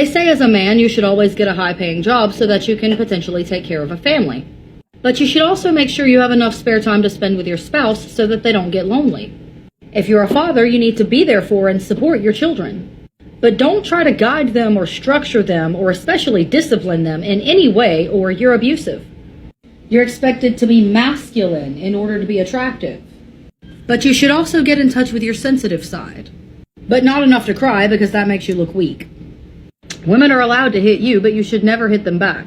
They say as a man you should always get a high-paying job so that you can potentially take care of a family. But you should also make sure you have enough spare time to spend with your spouse so that they don't get lonely. If you're a father, you need to be there for and support your children. But don't try to guide them or structure them or especially discipline them in any way or you're abusive. You're expected to be masculine in order to be attractive. But you should also get in touch with your sensitive side. But not enough to cry because that makes you look weak. Women are allowed to hit you, but you should never hit them back.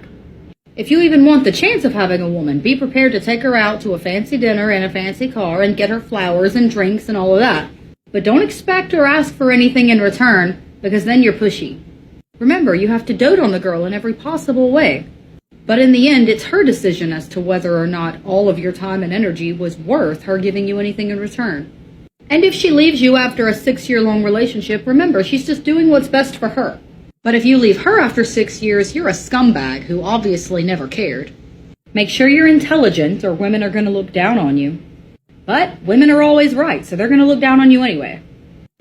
If you even want the chance of having a woman, be prepared to take her out to a fancy dinner and a fancy car and get her flowers and drinks and all of that. But don't expect or ask for anything in return, because then you're pushy. Remember, you have to dote on the girl in every possible way. But in the end, it's her decision as to whether or not all of your time and energy was worth her giving you anything in return. And if she leaves you after a 6-year-long relationship, remember, she's just doing what's best for her. But if you leave her after 6 years, you're a scumbag who obviously never cared. Make sure you're intelligent or women are going to look down on you. But women are always right, so they're going to look down on you anyway.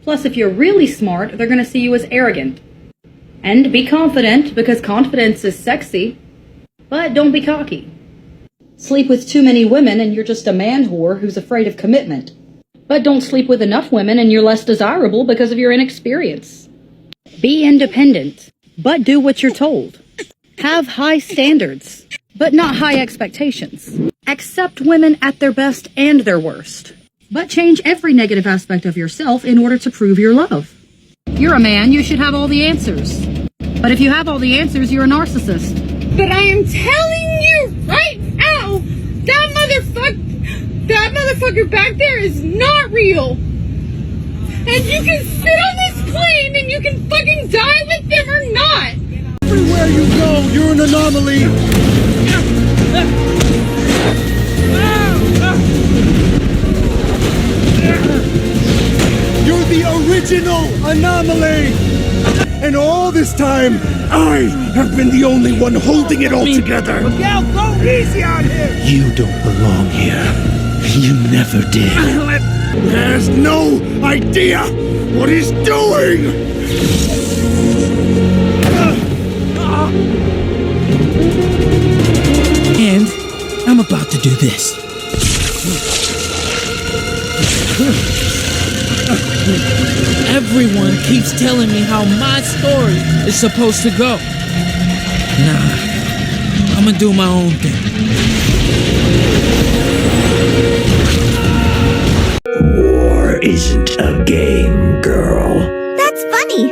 Plus, if you're really smart, they're going to see you as arrogant. And be confident, because confidence is sexy. But don't be cocky. Sleep with too many women and you're just a man whore who's afraid of commitment. But don't sleep with enough women and you're less desirable because of your inexperience. Be independent, but do what you're told. Have high standards, but not high expectations. Accept women at their best and their worst. But change every negative aspect of yourself in order to prove your love. You're a man, you should have all the answers. But if you have all the answers, you're a narcissist. But I am telling you right now, that motherfucker back there is not real. And you can sit on this plane and you can fucking die with them or not. Everywhere you go, you're an anomaly. You're the original anomaly. And all this time, I have been the only one holding it all together. Miguel, go easy on him. You don't belong here. You never did. Has no idea what he's doing! And I'm about to do this. Everyone keeps telling me how my story is supposed to go. Nah, I'm gonna do my own thing. War isn't a game, girl. That's funny.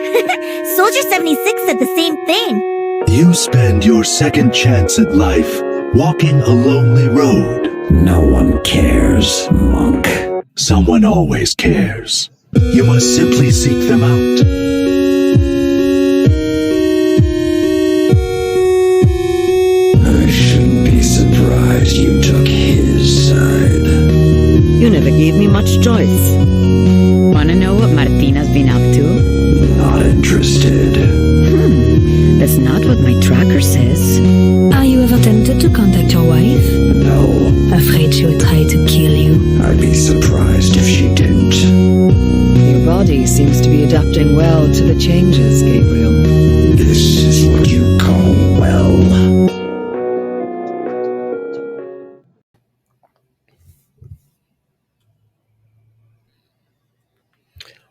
Soldier 76 said the same thing. You spend your second chance at life walking a lonely road. No one cares, monk. Someone always cares. You must simply seek them out. I shouldn't be surprised you took his side. You never gave me much choice. Wanna know what Martina's been up to? Not interested. That's not what my tracker says. Are you ever tempted to contact your wife? No. Afraid she would try to kill you? I'd be surprised if she didn't. Your body seems to be adapting well to the changes, Gabriel. This is what you call well.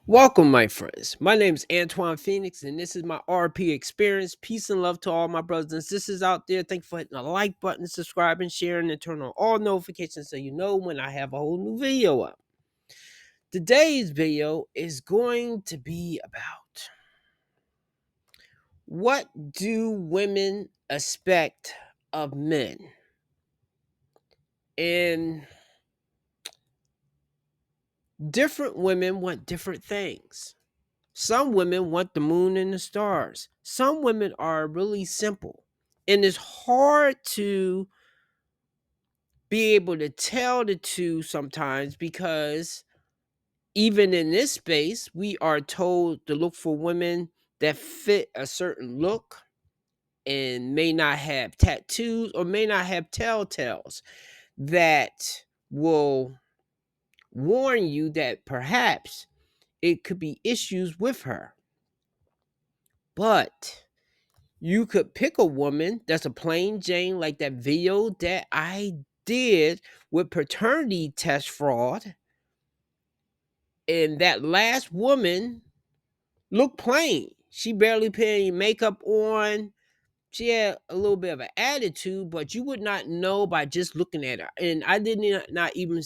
Welcome, my friends. My name is Antoine Phoenix, and this is my RP experience. Peace and love to all my brothers and sisters out there. Thank you for hitting the like button, subscribing, sharing, and turn on all notifications so you know when I have a whole new video up. Today's video is going to be about what do women expect of men? And different women want different things. Some women want the moon and the stars. Some women are really simple. And it's hard to be able to tell the two sometimes because even in this space, we are told to look for women that fit a certain look and may not have tattoos or may not have telltales that will warn you that perhaps it could be issues with her. But You could pick a woman that's a plain Jane, like that video that I did with paternity test fraud. And that last woman looked plain. She barely put any makeup on. She had a little bit of an attitude, but you would not know by just looking at her. And I did not even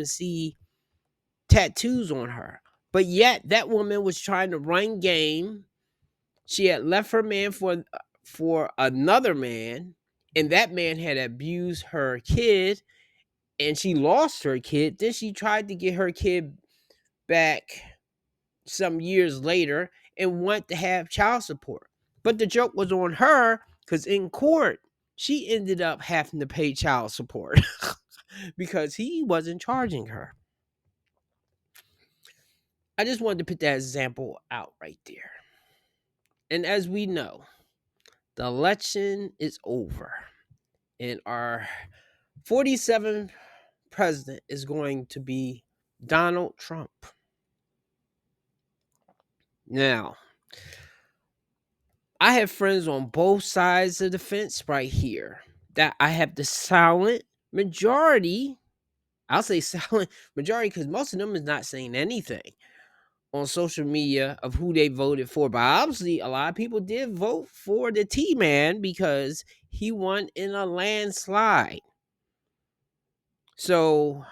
see tattoos on her. But yet that woman was trying to run game. She had left her man for another man, and that man had abused her kid, and she lost her kid. Then she tried to get her kid back some years later and want to have child support. But the joke was on her because in court, she ended up having to pay child support because he wasn't charging her. I just wanted to put that example out right there. And as we know, the election is over, and our 47th president is going to be Donald Trump. Now, I have friends on both sides of the fence right here that I have the silent majority. I'll say silent majority because most of them is not saying anything on social media of who they voted for. But obviously, a lot of people did vote for the T Man because he won in a landslide. So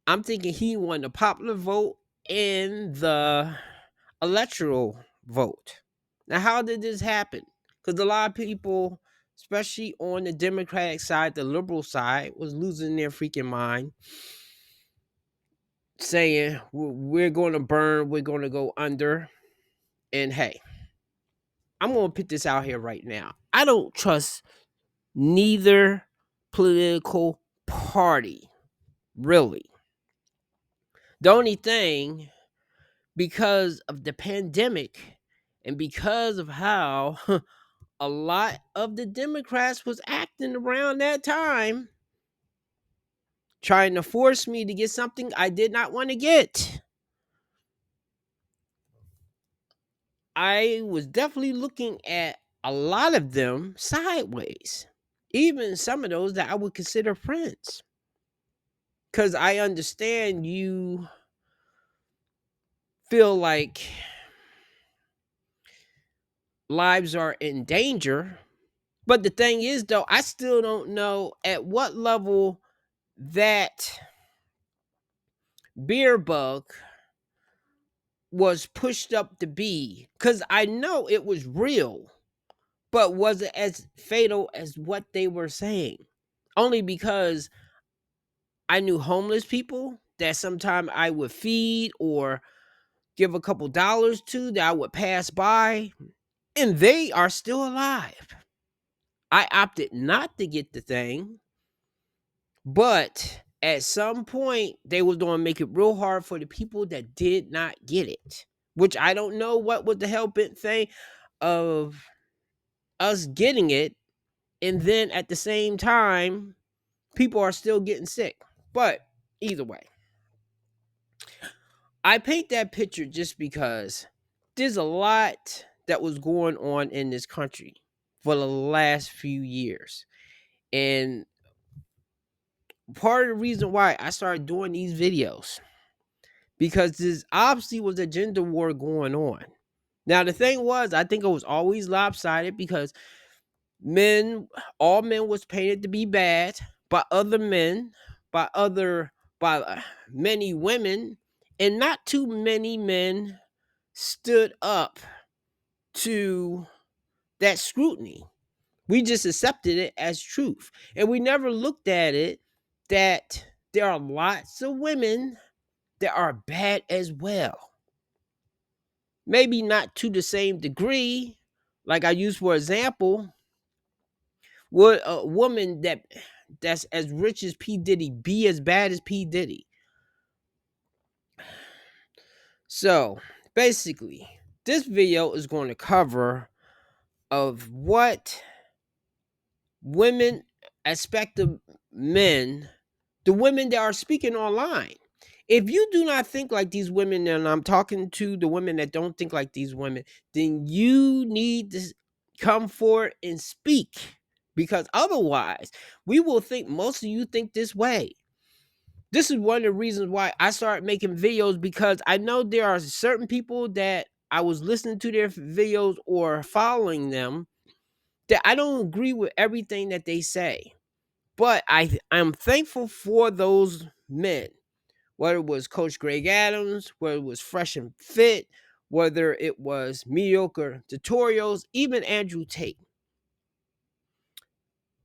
I'm thinking he won the popular vote and the electoral vote. Now, how did this happen? Because a lot of people, especially on the Democratic side, the liberal side, was losing their freaking mind, saying, we're going to burn, we're going to go under. And hey, I'm going to put this out here right now. I don't trust neither political party, really. The only thing, because of the pandemic and because of how a lot of the Democrats was acting around that time, trying to force me to get something I did not want to get. I was definitely looking at a lot of them sideways, even some of those that I would consider friends. Because I understand you feel like lives are in danger. But the thing is, though, I still don't know at what level that beer bug was pushed up to be. Because I know it was real, but was it as fatal as what they were saying? Only because I knew homeless people that sometime I would feed or give a couple dollars to that I would pass by, and they are still alive. I opted not to get the thing, but at some point they was going to make it real hard for the people that did not get it, which I don't know what was the hell bent thing of us getting it, and then at the same time people are still getting sick. But either way, I paint that picture just because there's a lot that was going on in this country for the last few years. And part of the reason why I started doing these videos, because there's obviously was a gender war going on. Now, the thing was, I think it was always lopsided because all men was painted to be bad by other men, by many women, and not too many men stood up to that scrutiny. We just accepted it as truth. And we never looked at it that there are lots of women that are bad as well. Maybe not to the same degree. Like I use for example, would a woman that's as rich as P. Diddy be as bad as P. Diddy? So basically, this video is going to cover of what women expect of men, the women that are speaking online. If you do not think like these women, and I'm talking to the women that don't think like these women, then you need to come forward and speak, because otherwise we will think most of you think this way. This is one of the reasons why I started making videos, because I know there are certain people that I was listening to their videos or following them that I don't agree with everything that they say. But I'm thankful for those men, whether it was Coach Greg Adams, whether it was Fresh and Fit, whether it was Mediocre Tutorials, even Andrew Tate.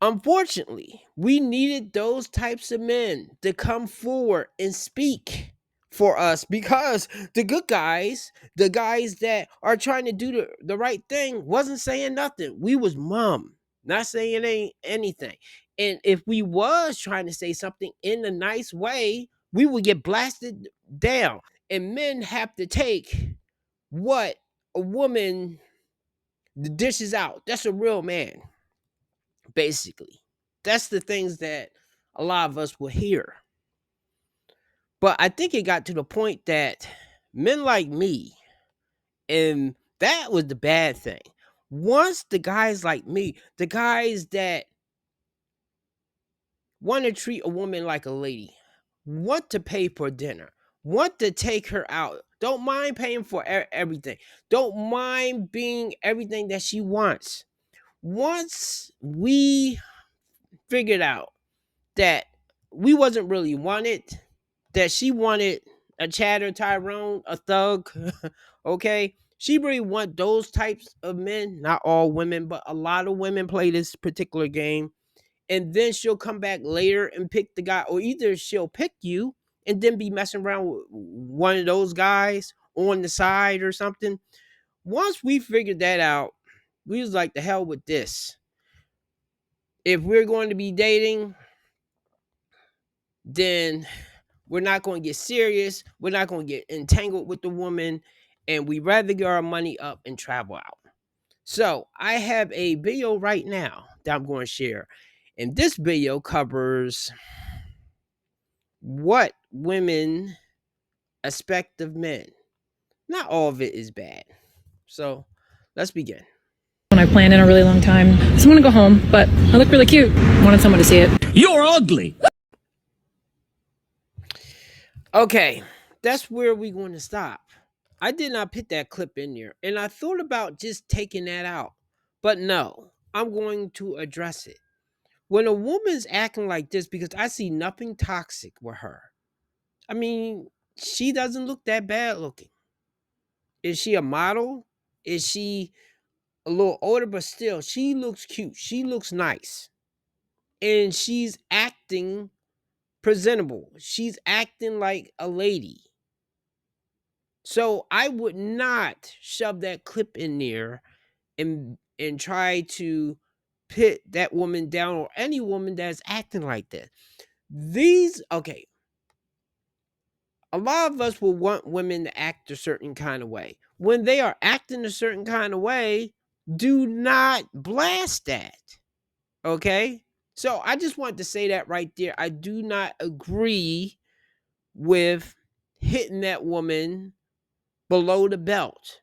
Unfortunately, we needed those types of men to come forward and speak for us, because the good guys, the guys that are trying to do the right thing, wasn't saying nothing. We was mum, not saying anything. And if we was trying to say something in a nice way, we would get blasted down. And men have to take what a woman dishes out. That's a real man. Basically, that's the things that a lot of us will hear. But I think it got to the point that men like me, and that was the bad thing. Once the guys like me, the guys that want to treat a woman like a lady, want to pay for dinner, want to take her out, don't mind paying for everything, don't mind being everything that she wants. Once we figured out that we wasn't really wanted, that she wanted a Chatter Tyrone, a thug, okay? She really want those types of men. Not all women, but a lot of women play this particular game. And then she'll come back later and pick the guy, or either she'll pick you and then be messing around with one of those guys on the side or something. Once we figured that out, we was like, the hell with this. If we're going to be dating, then we're not going to get serious. We're not going to get entangled with the woman. And we rather get our money up and travel out. So I have a video right now that I'm going to share. And this video covers what women expect of men. Not all of it is bad. So let's begin. When I planned in a really long time. I just want to go home, but I look really cute. Wanted someone to see it. You're ugly. Okay, that's where we're going to stop. I did not put that clip in there, and I thought about just taking that out. But no, I'm going to address it. When a woman's acting like this, because I see nothing toxic with her. I mean, she doesn't look that bad looking. Is she a model? Is she a little older? But still, she looks cute. She looks nice. And she's acting presentable. She's acting like a lady. So I would not shove that clip in there and try to put that woman down, or any woman that's acting like that. Okay. A lot of us will want women to act a certain kind of way. When they are acting a certain kind of way, do not blast that. Okay? So I just wanted to say that right there. I do not agree with hitting that woman below the belt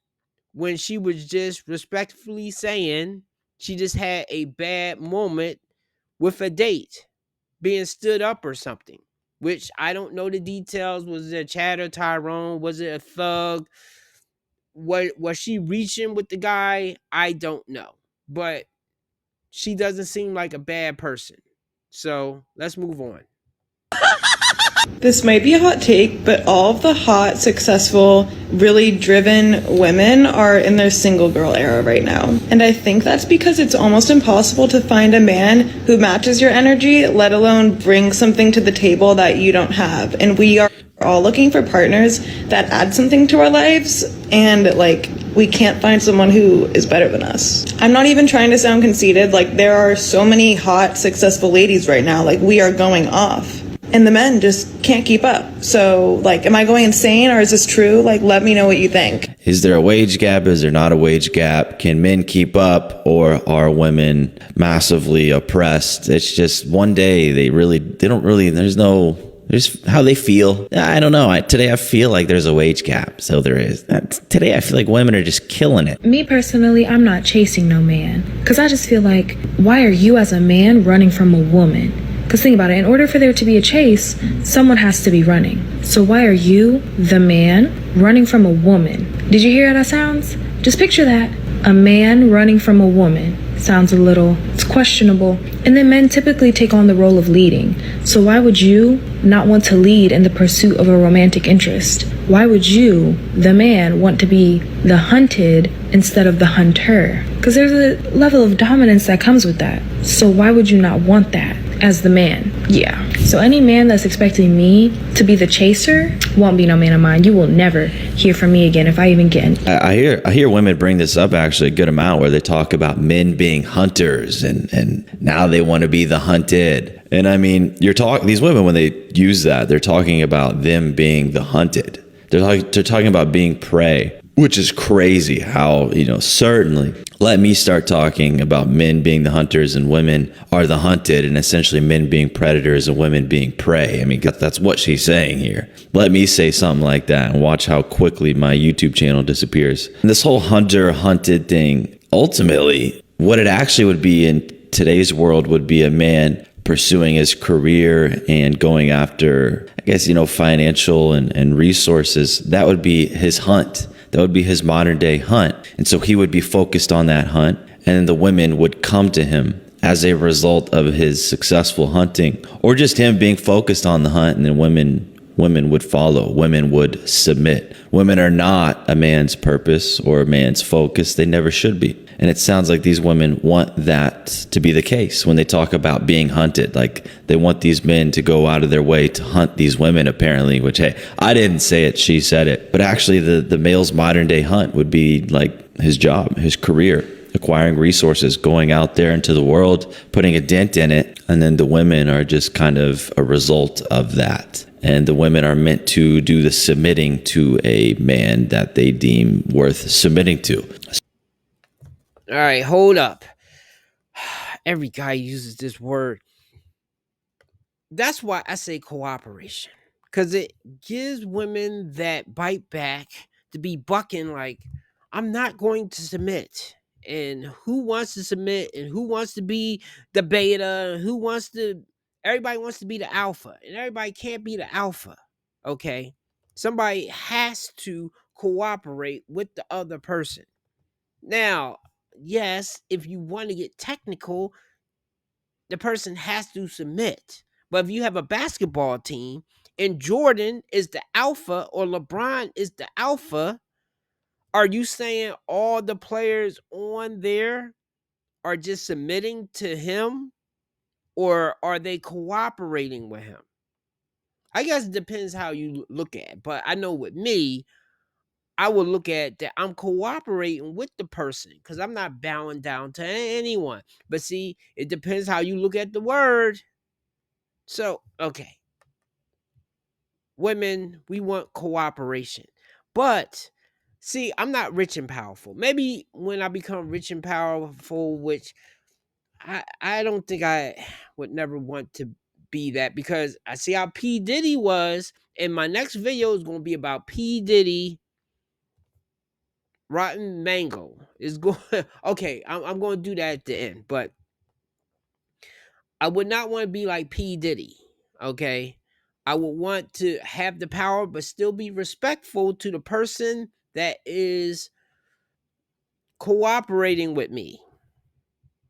when she was just respectfully saying she just had a bad moment with a date, being stood up or something, which I don't know the details. Was it a Chatter Tyrone? Was it a thug? Was she reaching with the guy? I don't know. But she doesn't seem like a bad person. So let's move on. This might be a hot take, but all of the hot, successful, really driven women are in their single girl era right now. And I think that's because it's almost impossible to find a man who matches your energy, let alone bring something to the table that you don't have. And we are all looking for partners that add something to our lives, and we can't find someone who is better than us. I'm not even trying to sound conceited. There are so many hot, successful ladies right now. We are going off. And the men just can't keep up. So, am I going insane, or is this true? Let me know what you think. Is there a wage gap? Is there not a wage gap? Can men keep up, or are women massively oppressed? It's just one day there's Just how they feel. I don't know. Today I feel like there's a wage gap. So there is. Today I feel like women are just killing it. Me personally, I'm not chasing no man. Because I just feel like, why are you as a man running from a woman? Because think about it, in order for there to be a chase, someone has to be running. So why are you, the man, running from a woman? Did you hear how that sounds? Just picture that. A man running from a woman. Sounds it's questionable. And then men typically take on the role of leading. So why would you not want to lead in the pursuit of a romantic interest? Why would you, the man, want to be the hunted instead of the hunter? Because there's a level of dominance that comes with that. So why would you not want that as the man? Yeah. So any man that's expecting me to be the chaser won't be no man of mine. You will never hear from me again if I even get in. I hear women bring this up actually a good amount, where they talk about men being hunters and now they want to be the hunted. And I mean, these women, when they use that, they're talking about them being the hunted. They're talking about being prey, which is crazy how, certainly let me start talking about men being the hunters and women are the hunted, and essentially men being predators and women being prey. I mean, that's what she's saying here. Let me say something like that and watch how quickly my YouTube channel disappears. And this whole hunter-hunted thing, ultimately, what it actually would be in today's world would be a man pursuing his career and going after, I guess, financial and resources. That would be his hunt. That would be his modern day hunt. And so he would be focused on that hunt, and the women would come to him as a result of his successful hunting, or just him being focused on the hunt, and then women would follow. Women would submit. Women are not a man's purpose or a man's focus. They never should be. And it sounds like these women want that to be the case when they talk about being hunted. Like, they want these men to go out of their way to hunt these women, apparently, which, hey, I didn't say it, she said it. But actually, the male's modern day hunt would be like his job, his career, acquiring resources, going out there into the world, putting a dent in it. And then the women are just kind of a result of that. And the women are meant to do the submitting to a man that they deem worth submitting to. All right, hold up. Every guy uses this word. That's why I say cooperation, because it gives women that bite back to be bucking like, I'm not going to submit. And who wants to submit, and who wants to be the beta, and everybody wants to be the alpha, and everybody can't be the alpha. Okay? Somebody has to cooperate with the other person. Now, yes, if you want to get technical, the person has to submit. But if you have a basketball team and Jordan is the alpha or LeBron is the alpha, are you saying all the players on there are just submitting to him, or are they cooperating with him? I guess it depends how you look at it. But I know with me, I would look at that I'm cooperating with the person because I'm not bowing down to anyone. But see, it depends how you look at the word. So, okay. Women, we want cooperation. But see, I'm not rich and powerful. Maybe when I become rich and powerful, which I don't think I would never want to be that, because I see how P. Diddy was, and my next video is going to be about P. Diddy. Rotten Mango is going. Okay, I'm going to do that at the end, but I would not want to be like P. Diddy. Okay, I would want to have the power, but still be respectful to the person that is cooperating with me.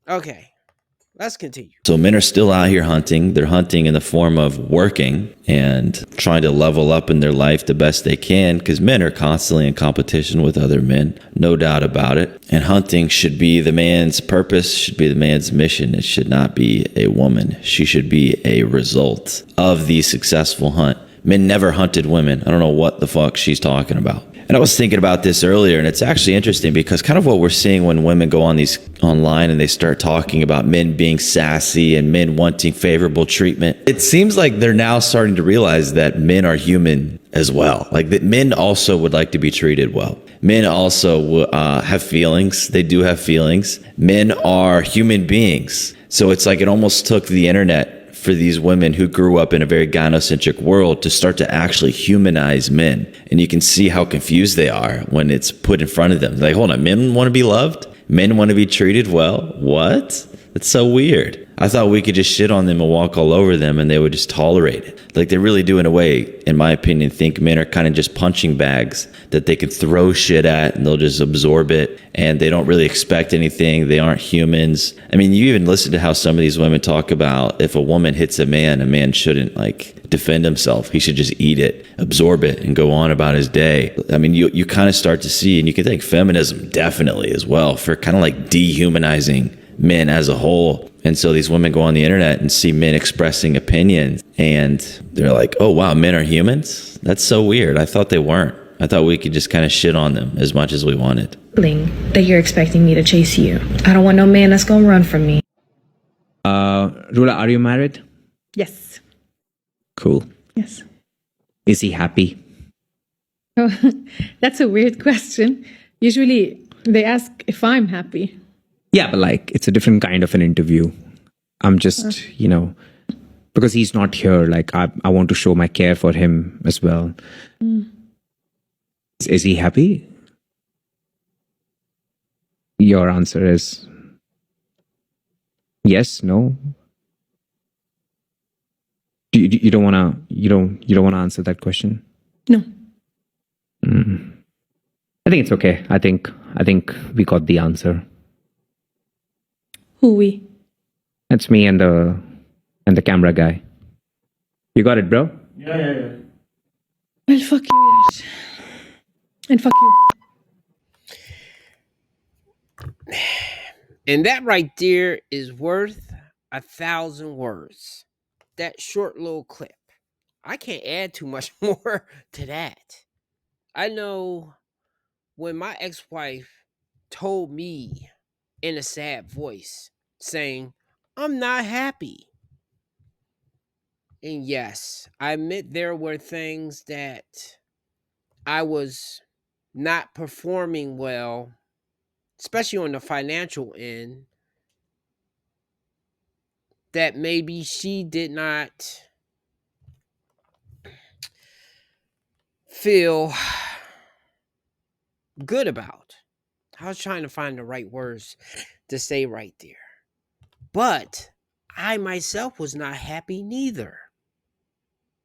Okay, let's continue. So men are still out here hunting. They're hunting in the form of working and trying to level up in their life the best they can, because men are constantly in competition with other men, no doubt about it. And hunting should be the man's purpose, should be the man's mission. It should not be a woman. She should be a result of the successful hunt. Men never hunted women. I don't know what the fuck she's talking about. And I was thinking about this earlier, and it's actually interesting because kind of what we're seeing when women go on these online and they start talking about men being sassy and men wanting favorable treatment, it seems like they're now starting to realize that men are human as well. Like that men also would like to be treated well. Men also have feelings. They do have feelings. Men are human beings. So it's like it almost took the internet for these women who grew up in a very gynocentric world to start to actually humanize men. And you can see how confused they are when it's put in front of them. Like, hold on, men want to be loved? Men want to be treated well? What? That's so weird. I thought we could just shit on them and walk all over them and they would just tolerate it. Like, they really do, in a way, in my opinion, think men are kind of just punching bags that they can throw shit at and they'll just absorb it, and they don't really expect anything. They aren't humans. I mean, you even listen to how some of these women talk about if a woman hits a man shouldn't like defend himself. He should just eat it, absorb it, and go on about his day. I mean, you kind of start to see, and you can think feminism definitely as well, for kind of like dehumanizing men as a whole. And so these women go on the internet and see men expressing opinions and they're like, oh wow, men are humans? That's so weird. I thought they weren't. I thought we could just kind of shit on them as much as we wanted. That you're expecting me to chase you. I don't want no man that's gonna run from me. Rula, are you married? Yes. Cool. Yes. Is he happy? Oh, that's a weird question. Usually they ask if I'm happy. Yeah, but like, it's a different kind of an interview. I'm just, because he's not here, like, I want to show my care for him as well. Mm. Is he happy? Your answer is yes, no. You don't wanna answer that question? No. I think it's okay. I think we got the answer. Who we? It's me and the camera guy. You got it, bro? Yeah. Well, fuck you, Yash. And fuck you. And that right there is worth 1,000 words. That short little clip. I can't add too much more to that. I know when my ex-wife told me in a sad voice saying, I'm not happy. And yes, I admit there were things that I was not performing well, especially on the financial end, that maybe she did not feel good about. I was trying to find the right words to say right there. But I myself was not happy neither,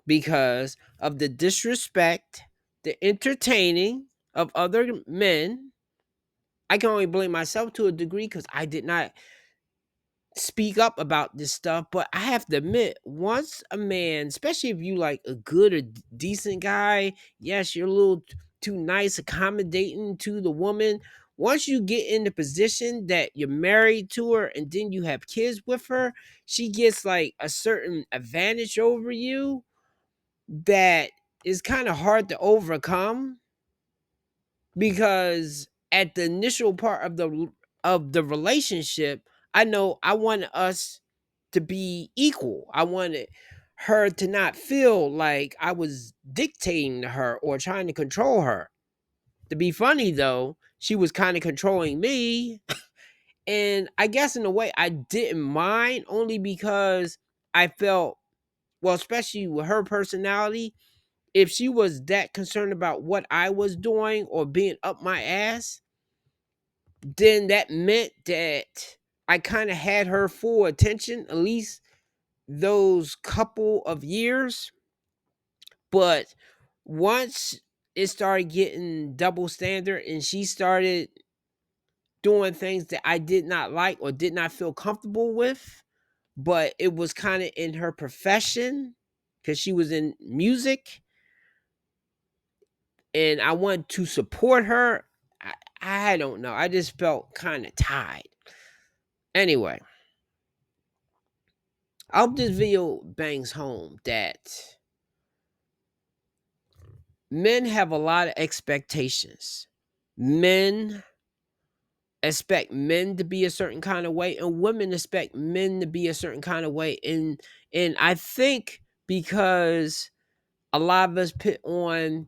because of the disrespect, the entertaining of other men. I can only blame myself to a degree because I did not speak up about this stuff. But I have to admit, once a man, especially if you like a good or decent guy, yes, you're a little too nice, accommodating to the woman. Once you get in the position that you're married to her and then you have kids with her, she gets like a certain advantage over you that is kind of hard to overcome, because at the initial part of the relationship, I know I wanted us to be equal. I wanted her to not feel like I was dictating to her or trying to control her. To be funny though, she was kind of controlling me. And I guess in a way I didn't mind, only because I felt, well, especially with her personality, if she was that concerned about what I was doing or being up my ass, then that meant that I kind of had her full attention, at least those couple of years. But once it started getting double standard and she started doing things that I did not like or did not feel comfortable with, but it was kind of in her profession because she was in music and I wanted to support her. I don't know. I just felt kind of tied. Anyway, I hope this video bangs home that men have a lot of expectations. Men expect men to be a certain kind of way, and women expect men to be a certain kind of way. And I think because a lot of us put on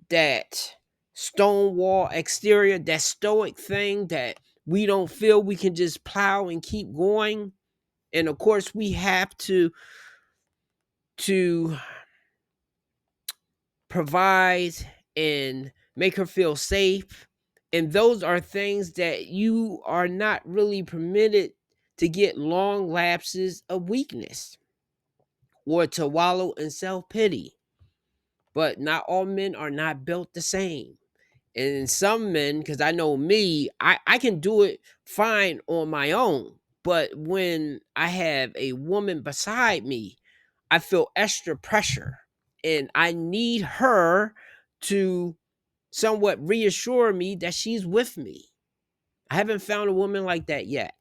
that stonewall exterior, that stoic thing that we don't feel we can just plow and keep going. And of course, we have to to provide and make her feel safe. And those are things that you are not really permitted to get long lapses of weakness or to wallow in self-pity. But not all men are not built the same. And some men, because I know me, I can do it fine on my own. But when I have a woman beside me, I feel extra pressure. And I need her to somewhat reassure me that she's with me. I haven't found a woman like that yet.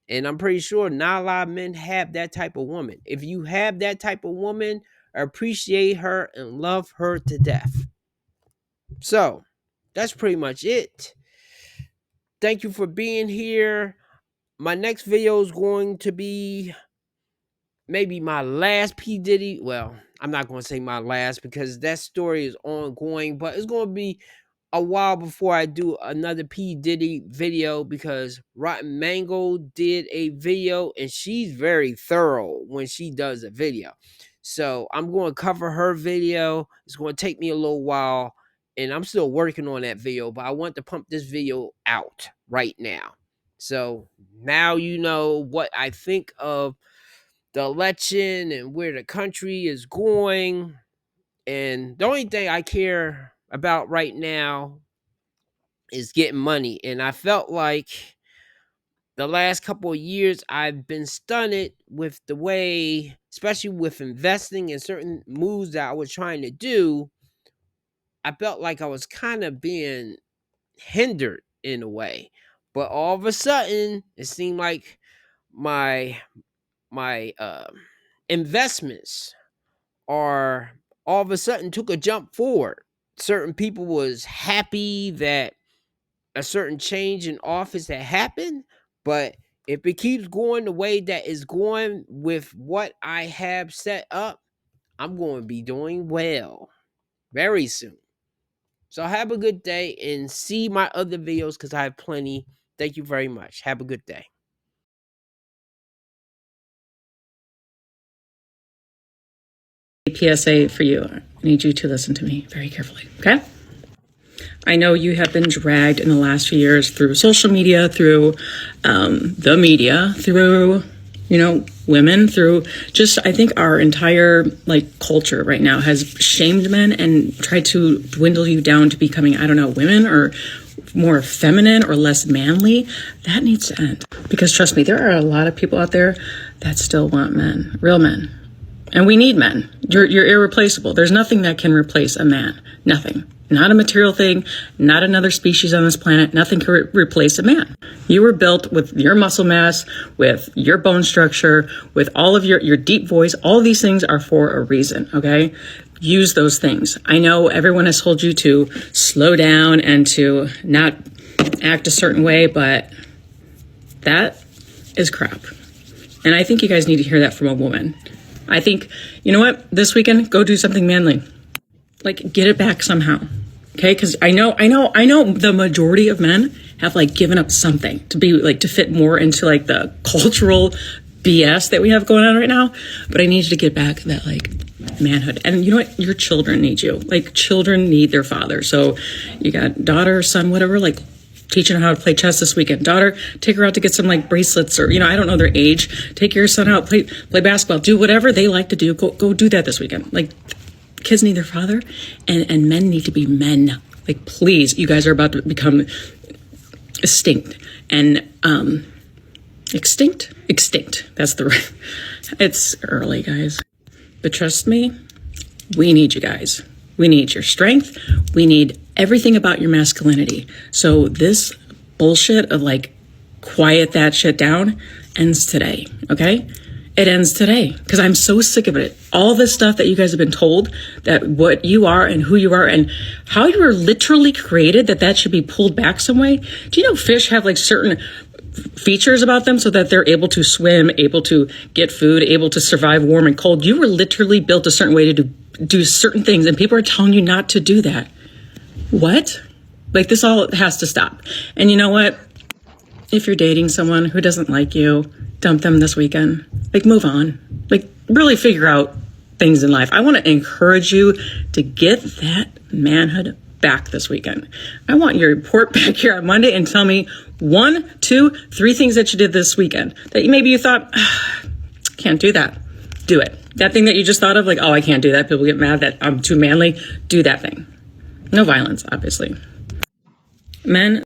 And I'm pretty sure not a lot of men have that type of woman. If you have that type of woman, appreciate her and love her to death. So that's pretty much it. Thank you for being here. My next video is going to be maybe my last P. Diddy. Well, I'm not going to say my last because that story is ongoing, but it's going to be a while before I do another P. Diddy video because Rotten Mango did a video and she's very thorough when she does a video. So I'm going to cover her video. It's going to take me a little while and I'm still working on that video, but I want to pump this video out right now. So now you know what I think of the election and where the country is going. And the only thing I care about right now is getting money. And I felt like the last couple of years I've been stunted with the way, especially with investing and certain moves that I was trying to do. I felt like I was kind of being hindered in a way. But all of a sudden, it seemed like my investments are all of a sudden took a jump forward. Certain people was happy that a certain change in office had happened, but if it keeps going the way that it's going with what I have set up, I'm going to be doing well very soon. So have a good day and see my other videos because I have plenty. Thank you very much. Have a good day. PSA for you. I need you to listen to me very carefully, okay? I know you have been dragged in the last few years through social media, through the media, through, women, through just, I think our entire culture right now has shamed men and tried to dwindle you down to becoming, women or more feminine or less manly. That needs to end. Because trust me, there are a lot of people out there that still want men, real men. And we need men. You're irreplaceable. There's nothing that can replace a man. Nothing. Not a material thing, not another species on this planet. Nothing can replace a man. You were built with your muscle mass, with your bone structure, with all of your deep voice. All of these things are for a reason, okay? Use those things. I know everyone has told you to slow down and to not act a certain way, but that is crap. And I think you guys need to hear that from a woman. I think, you know what? This weekend, go do something manly. Get it back somehow. Okay? Because I know the majority of men have given up something to be to fit more into the cultural BS that we have going on right now. But I need you to get back that manhood. And you know what? Your children need you. Children need their father. So you got daughter, son, whatever, teaching her how to play chess this weekend. Daughter, take her out to get some bracelets or, I don't know their age. Take your son out, play basketball, do whatever they like to do. Go do that this weekend. Kids need their father and men need to be men. Please, you guys are about to become extinct and, extinct. That's the right. It's early, guys. But trust me, we need you guys. We need your strength. We need everything about your masculinity. So this bullshit of quiet that shit down ends today, okay? It ends today because I'm so sick of it. All this stuff that you guys have been told that what you are and who you are and how you were literally created, that should be pulled back some way. Do you know fish have certain features about them so that they're able to swim, able to get food, able to survive warm and cold? You were literally built a certain way to do certain things and people are telling you not to do that. What? This all has to stop. And you know what? If you're dating someone who doesn't like you, dump them this weekend. Move on. Really figure out things in life. I want to encourage you to get that manhood back this weekend. I want you to report back here on Monday and tell me 1, 2, 3 things that you did this weekend that maybe you thought, can't do that. Do it. That thing that you just thought of, like, oh, I can't do that. People get mad that I'm too manly. Do that thing. No violence, obviously. Men.